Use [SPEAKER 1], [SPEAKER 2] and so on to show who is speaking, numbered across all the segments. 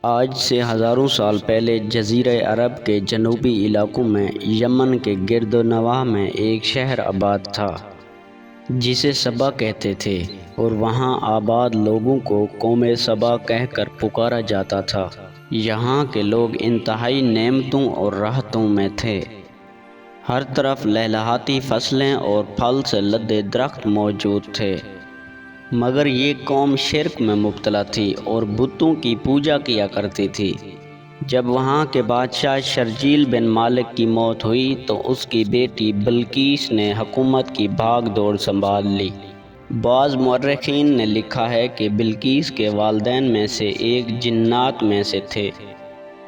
[SPEAKER 1] آج سے ہزاروں سال پہلے جزیرہ عرب کے جنوبی علاقوں میں یمن کے گرد و نواح میں ایک شہر آباد تھا جسے سبا کہتے تھے، اور وہاں آباد لوگوں کو قوم سبا کہہ کر پکارا جاتا تھا۔ یہاں کے لوگ انتہائی نعمتوں اور راحتوں میں تھے۔ ہر طرف لہلہاتی فصلیں اور پھل سے لدے درخت موجود تھے، مگر یہ قوم شرک میں مبتلا تھی اور بتوں کی پوجا کیا کرتی تھی۔ جب وہاں کے بادشاہ شرجیل بن مالک کی موت ہوئی تو اس کی بیٹی بلقیس نے حکومت کی بھاگ دوڑ سنبھال لی۔ بعض مورخین نے لکھا ہے کہ بلقیس کے والدین میں سے ایک جنات میں سے تھے،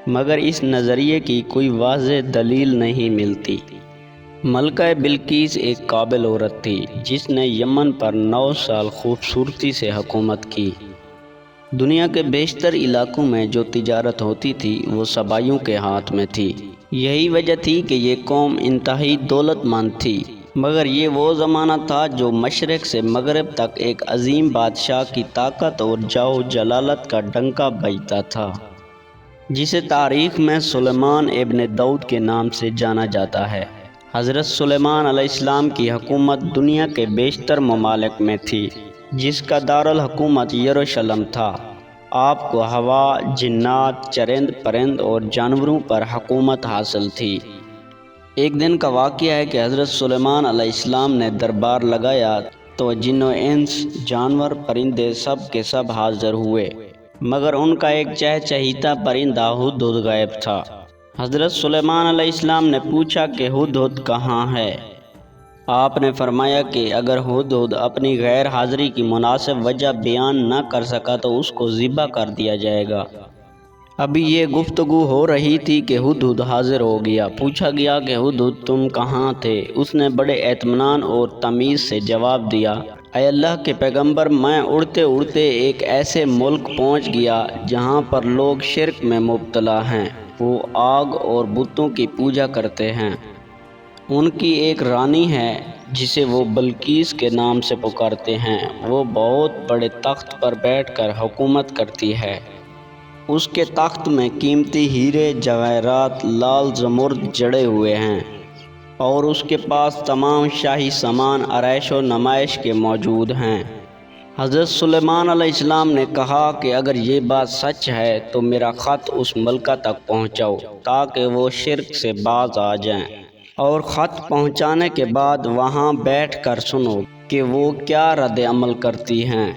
[SPEAKER 1] مگر اس نظریے کی کوئی واضح دلیل نہیں ملتی۔ ملکہ بلقیس ایک قابل عورت تھی جس نے یمن پر 9 سال خوبصورتی سے حکومت کی۔ دنیا کے بیشتر علاقوں میں جو تجارت ہوتی تھی وہ سبائیوں کے ہاتھ میں تھی۔ یہی وجہ تھی کہ یہ قوم انتہائی دولت مند تھی، مگر یہ وہ زمانہ تھا جو مشرق سے مغرب تک ایک عظیم بادشاہ کی طاقت اور جاہ و جلالت کا ڈنکا بجتا تھا، جسے تاریخ میں سلیمان ابن داؤد کے نام سے جانا جاتا ہے۔ حضرت سلیمان علیہ السلام کی حکومت دنیا کے بیشتر ممالک میں تھی، جس کا دارالحکومت یروشلم تھا۔ آپ کو ہوا، جنات، چرند پرند اور جانوروں پر حکومت حاصل تھی۔ ایک دن کا واقعہ ہے کہ حضرت سلیمان علیہ السلام نے دربار لگایا تو جن و انس، جانور، پرندے سب کے سب حاضر ہوئے، مگر ان کا ایک چہچہیتا پرندہ ہدہد غائب تھا۔ حضرت سلیمان علیہ السلام نے پوچھا کہ ہدہد کہاں ہے؟ آپ نے فرمایا کہ اگر ہدہد اپنی غیر حاضری کی مناسب وجہ بیان نہ کر سکا تو اس کو ذبح کر دیا جائے گا۔ ابھی یہ گفتگو ہو رہی تھی کہ ہدہد حاضر ہو گیا۔ پوچھا گیا کہ ہدہد تم کہاں تھے؟ اس نے بڑے اطمینان اور تمیز سے جواب دیا، اے اللہ کے پیغمبر، میں اڑتے اڑتے ایک ایسے ملک پہنچ گیا جہاں پر لوگ شرک میں مبتلا ہیں۔ وہ آگ اور بتوں کی پوجا کرتے ہیں۔ ان کی ایک رانی ہے جسے وہ بلقیس کے نام سے پکارتے ہیں۔ وہ بہت بڑے تخت پر بیٹھ کر حکومت کرتی ہے۔ اس کے تخت میں قیمتی ہیرے جواہرات لال زمرد جڑے ہوئے ہیں، اور اس کے پاس تمام شاہی سامان آرائش و نمائش کے موجود ہیں۔ حضرت سلیمان علیہ السلام نے کہا کہ اگر یہ بات سچ ہے تو میرا خط اس ملکہ تک پہنچاؤ تاکہ وہ شرک سے باز آ جائیں، اور خط پہنچانے کے بعد وہاں بیٹھ کر سنو کہ وہ کیا رد عمل کرتی ہیں،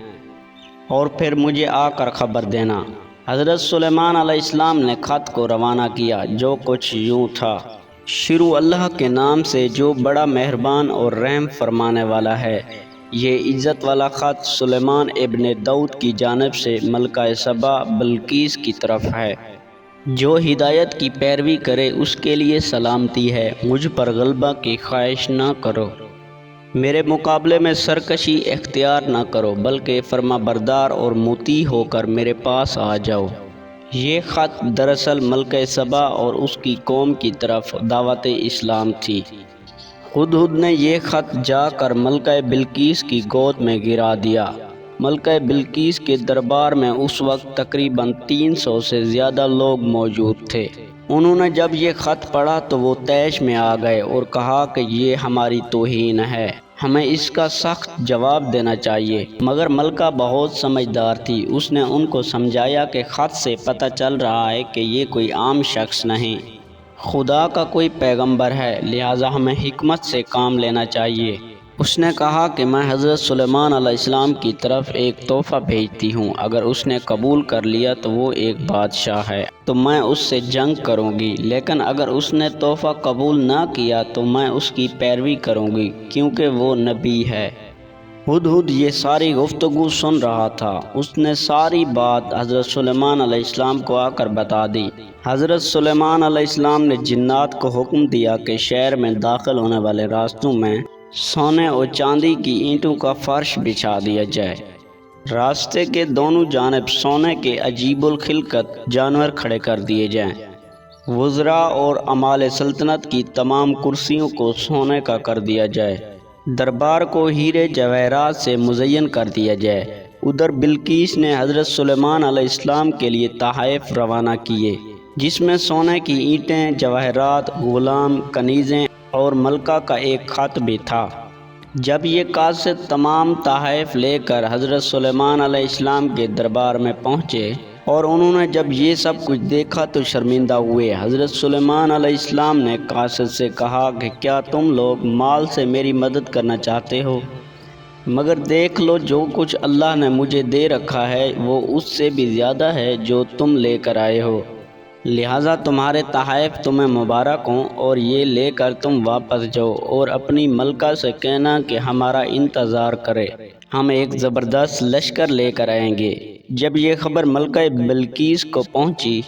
[SPEAKER 1] اور پھر مجھے آ کر خبر دینا۔ حضرت سلیمان علیہ السلام نے خط کو روانہ کیا، جو کچھ یوں تھا: شروع اللہ کے نام سے جو بڑا مہربان اور رحم فرمانے والا ہے۔ یہ عزت والا خط سلیمان ابن داؤد کی جانب سے ملکہ سبا بلقیس کی طرف ہے۔ جو ہدایت کی پیروی کرے اس کے لیے سلامتی ہے۔ مجھ پر غلبہ کی خواہش نہ کرو، میرے مقابلے میں سرکشی اختیار نہ کرو، بلکہ فرما بردار اور مطیع ہو کر میرے پاس آ جاؤ۔ یہ خط دراصل ملکہ سبا اور اس کی قوم کی طرف دعوت اسلام تھی۔ ہدہد نے یہ خط جا کر ملکہ بلقیس کی گود میں گرا دیا۔ ملکہ بلقیس کے دربار میں اس وقت تقریباً 300 سے زیادہ لوگ موجود تھے۔ انہوں نے جب یہ خط پڑھا تو وہ طیش میں آ گئے اور کہا کہ یہ ہماری توہین ہے، ہمیں اس کا سخت جواب دینا چاہیے۔ مگر ملکہ بہت سمجھدار تھی، اس نے ان کو سمجھایا کہ خط سے پتہ چل رہا ہے کہ یہ کوئی عام شخص نہیں، خدا کا کوئی پیغمبر ہے، لہٰذا ہمیں حکمت سے کام لینا چاہیے۔ اس نے کہا کہ میں حضرت سلیمان علیہ السلام کی طرف ایک تحفہ بھیجتی ہوں، اگر اس نے قبول کر لیا تو وہ ایک بادشاہ ہے تو میں اس سے جنگ کروں گی، لیکن اگر اس نے تحفہ قبول نہ کیا تو میں اس کی پیروی کروں گی، کیونکہ وہ نبی ہے۔ ہدہد یہ ساری گفتگو سن رہا تھا۔ اس نے ساری بات حضرت سلیمان علیہ السلام کو آ کر بتا دی۔ حضرت سلیمان علیہ السلام نے جنات کو حکم دیا کہ شہر میں داخل ہونے والے راستوں میں سونے اور چاندی کی اینٹوں کا فرش بچھا دیا جائے۔ راستے کے دونوں جانب سونے کے عجیب الخلقت جانور کھڑے کر دیے جائیں۔ وزراء اور عمال سلطنت کی تمام کرسیوں کو سونے کا کر دیا جائے۔ دربار کو ہیرے جواہرات سے مزین کر دیا جائے۔ ادھر بلقیس نے حضرت سلیمان علیہ السلام کے لیے تحائف روانہ کیے، جس میں سونے کی اینٹیں، جواہرات، غلام، کنیزیں اور ملکہ کا ایک خط بھی تھا۔ جب یہ قاصد تمام تحائف لے کر حضرت سلیمان علیہ السلام کے دربار میں پہنچے اور انہوں نے جب یہ سب کچھ دیکھا تو شرمندہ ہوئے۔ حضرت سلیمان علیہ السلام نے قاصد سے کہا کہ کیا تم لوگ مال سے میری مدد کرنا چاہتے ہو؟ مگر دیکھ لو، جو کچھ اللہ نے مجھے دے رکھا ہے وہ اس سے بھی زیادہ ہے جو تم لے کر آئے ہو، لہٰذا تمہارے تحائف تمہیں مبارک ہوں، اور یہ لے کر تم واپس جاؤ اور اپنی ملکہ سے کہنا کہ ہمارا انتظار کرے، ہم ایک زبردست لشکر لے کر آئیں گے۔ جب یہ خبر ملکہ بلقیس کو پہنچی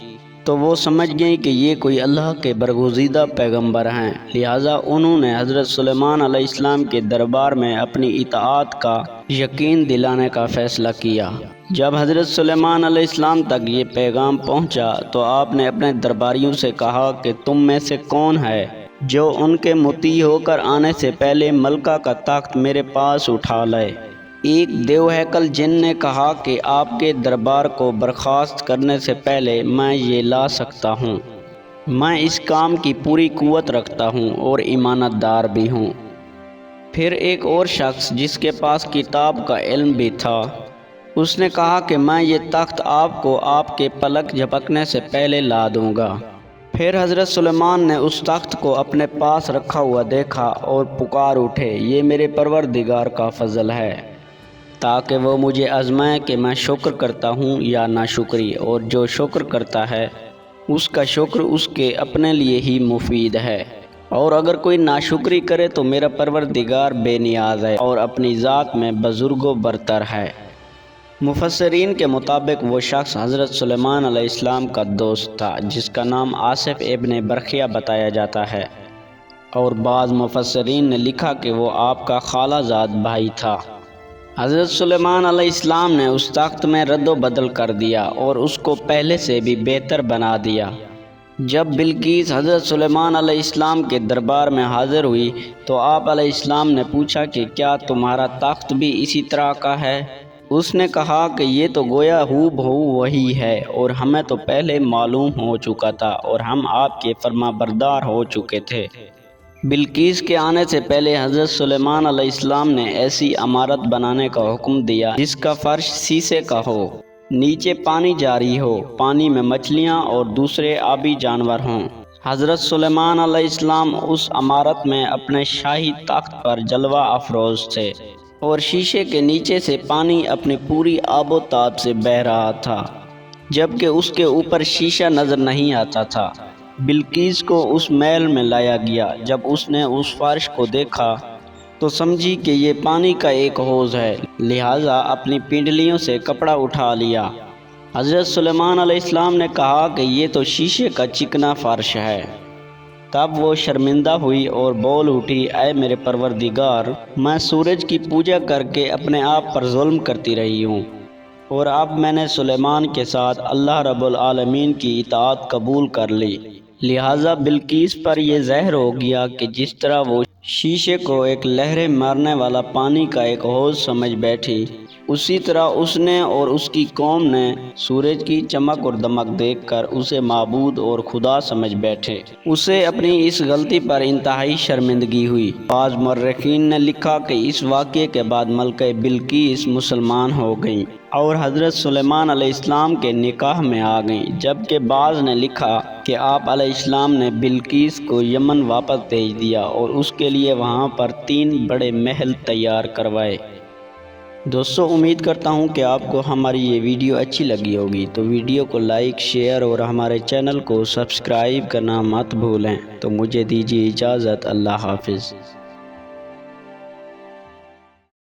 [SPEAKER 1] تو وہ سمجھ گئی کہ یہ کوئی اللہ کے برگزیدہ پیغمبر ہیں، لہٰذا انہوں نے حضرت سلیمان علیہ السلام کے دربار میں اپنی اطاعت کا یقین دلانے کا فیصلہ کیا۔ جب حضرت سلیمان علیہ السلام تک یہ پیغام پہنچا تو آپ نے اپنے درباریوں سے کہا کہ تم میں سے کون ہے جو ان کے مطیع ہو کر آنے سے پہلے ملکہ کا تخت میرے پاس اٹھا لائے۔ ایک دیو ہیکل جن نے کہا کہ آپ کے دربار کو برخاست کرنے سے پہلے میں یہ لا سکتا ہوں، میں اس کام کی پوری قوت رکھتا ہوں اور امانت دار بھی ہوں۔ پھر ایک اور شخص جس کے پاس کتاب کا علم بھی تھا، اس نے کہا کہ میں یہ تخت آپ کو آپ کے پلک جھپکنے سے پہلے لا دوں گا۔ پھر حضرت سلیمان نے اس تخت کو اپنے پاس رکھا ہوا دیکھا اور پکار اٹھے، یہ میرے پروردگار کا فضل ہے، تاکہ وہ مجھے آزمائے کہ میں شکر کرتا ہوں یا ناشکری، اور جو شکر کرتا ہے اس کا شکر اس کے اپنے لیے ہی مفید ہے، اور اگر کوئی ناشکری کرے تو میرا پروردگار بے نیاز ہے اور اپنی ذات میں بزرگ و برتر ہے۔ مفسرین کے مطابق وہ شخص حضرت سلیمان علیہ السلام کا دوست تھا جس کا نام آصف ابن برخیہ بتایا جاتا ہے، اور بعض مفسرین نے لکھا کہ وہ آپ کا خالہ زاد بھائی تھا۔ حضرت سلیمان علیہ السلام نے اس تخت میں رد و بدل کر دیا اور اس کو پہلے سے بھی بہتر بنا دیا۔ جب بلقیس حضرت سلیمان علیہ السلام کے دربار میں حاضر ہوئی تو آپ علیہ السلام نے پوچھا کہ کیا تمہارا تخت بھی اسی طرح کا ہے؟ اس نے کہا کہ یہ تو گویا ہو بہو وہی ہے، اور ہمیں تو پہلے معلوم ہو چکا تھا اور ہم آپ کے فرما بردار ہو چکے تھے۔ بلقیس کے آنے سے پہلے حضرت سلیمان علیہ السلام نے ایسی عمارت بنانے کا حکم دیا جس کا فرش شیشے کا ہو، نیچے پانی جاری ہو، پانی میں مچھلیاں اور دوسرے آبی جانور ہوں۔ حضرت سلیمان علیہ السلام اس عمارت میں اپنے شاہی تخت پر جلوہ افروز تھے، اور شیشے کے نیچے سے پانی اپنی پوری آب و تاب سے بہہ رہا تھا، جبکہ اس کے اوپر شیشہ نظر نہیں آتا تھا۔ بلقیس کو اس محل میں لایا گیا۔ جب اس نے اس فرش کو دیکھا تو سمجھی کہ یہ پانی کا ایک حوض ہے، لہٰذا اپنی پنڈلیوں سے کپڑا اٹھا لیا۔ حضرت سلیمان علیہ السلام نے کہا کہ یہ تو شیشے کا چکنا فرش ہے۔ تب وہ شرمندہ ہوئی اور بول اٹھی، اے میرے پروردگار، میں سورج کی پوجا کر کے اپنے آپ پر ظلم کرتی رہی ہوں، اور اب میں نے سلیمان کے ساتھ اللہ رب العالمین کی اطاعت قبول کر لی، لہٰذا بلقیس پر یہ ظاہر ہو گیا کہ جس طرح وہ شیشے کو ایک لہریں مارنے والا پانی کا ایک حوض سمجھ بیٹھی، اسی طرح اس نے اور اس کی قوم نے سورج کی چمک اور دمک دیکھ کر اسے معبود اور خدا سمجھ بیٹھے۔ اسے اپنی اس غلطی پر انتہائی شرمندگی ہوئی۔ بعض مورخین نے لکھا کہ اس واقعے کے بعد ملکہ بلقیس مسلمان ہو گئیں اور حضرت سلیمان علیہ السلام کے نکاح میں آ گئیں، جبکہ بعض نے لکھا کہ آپ علیہ السلام نے بلقیس کو یمن واپس بھیج دیا اور اس کے لیے وہاں پر 3 بڑے محل تیار کروائے۔ دوستو، امید کرتا ہوں کہ آپ کو ہماری یہ ویڈیو اچھی لگی ہوگی، تو ویڈیو کو لائک، شیئر اور ہمارے چینل کو سبسکرائب کرنا مت بھولیں۔ تو مجھے دیجیے اجازت، اللہ حافظ۔